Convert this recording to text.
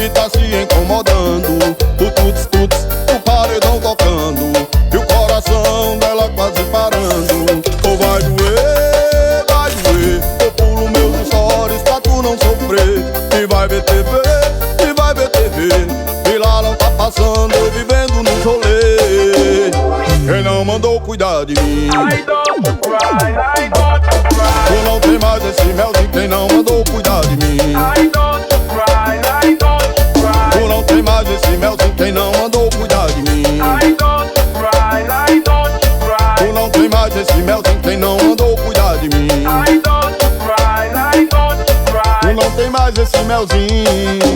e tá se incomodando. O tuts tuts, o paredão tocando e o coração dela quase parando. Ou vai doer, eu pulo meus stories pra tu não sofrer. E vai ver TV, e vai ver TV, e lá não tá passando, eu vivendo no rolê. Quem não mandou cuidar de mim? I don't cry, I don't cry. Tu não tem mais esse melzinho, quem não mandou cuidar de mim? I don't cry, I don't cry. Tu não tem mais esse melzinho, quem não mandou cuidar de mim? I don't cry, I don't cry. Tu não tem mais esse melzinho, quem não mandou cuidar de mim? I don't cry, I don't Tu cry. não tem mais esse melzinho.